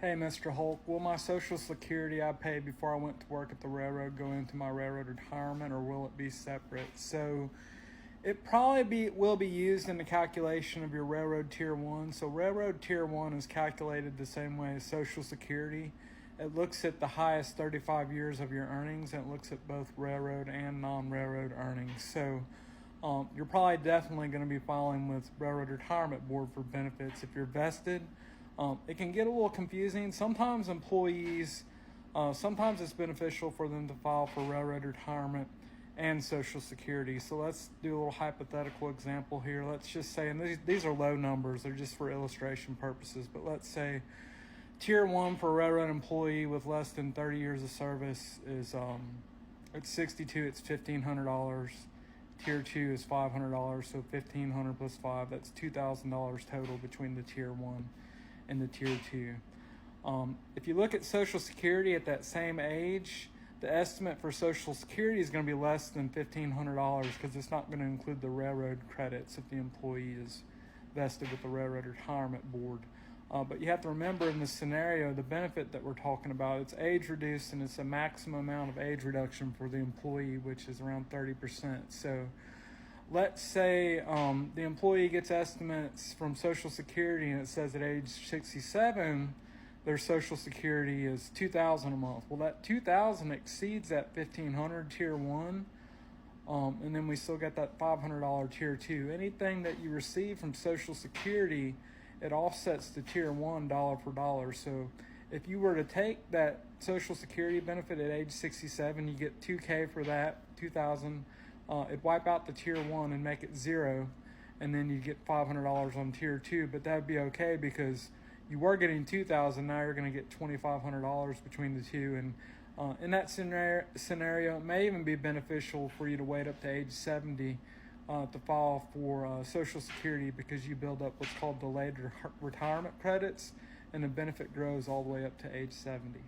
Hey, Mr. Hulk, will my Social Security I paid before I went to work at the railroad go into my railroad retirement, or will it be separate? So it probably will be used in the calculation of your railroad tier 1. So railroad tier 1 is calculated the same way as Social Security. It looks at the highest 35 years of your earnings, and it looks at both railroad and non-railroad earnings. So you're probably definitely going to be filing with Railroad Retirement Board for benefits if you're vested. It can get a little confusing. Sometimes employees, sometimes it's beneficial for them to file for railroad retirement and Social Security. So let's do a little hypothetical example here. Let's just say, and these are low numbers, they're just for illustration purposes, but let's say tier 1 for a railroad employee with less than 30 years of service is it's 62, it's $1,500. Tier 2 is $500, so $1,500 plus 5, that's $2,000 total between the tier 1 and the tier 2. If you look at Social Security at that same age, the estimate for Social Security is going to be less than $1,500 because it's not going to include the railroad credits if the employee is vested with the Railroad Retirement Board. But you have to remember, in this scenario, the benefit that we're talking about, it's age reduced, and it's a maximum amount of age reduction for the employee, which is around 30%. So let's say the employee gets estimates from Social Security, and it says at age 67 their Social Security is $2,000 a month. Well, that $2,000 exceeds that $1,500 tier 1, and then we still got that $500 tier 2. Anything that you receive from Social Security, it offsets the tier 1 dollar for dollar. So if you were to take that Social Security benefit at age 67, you get $2,000 for that, $2,000. It'd wipe out the tier 1 and make it 0, and then you get $500 on tier 2. But that'd be okay because you were getting $2,000. Now you're going to get $2,500 between the two. And in that scenario, it may even be beneficial for you to wait up to age 70 to file for Social Security, because you build up what's called delayed retirement credits, and the benefit grows all the way up to age 70.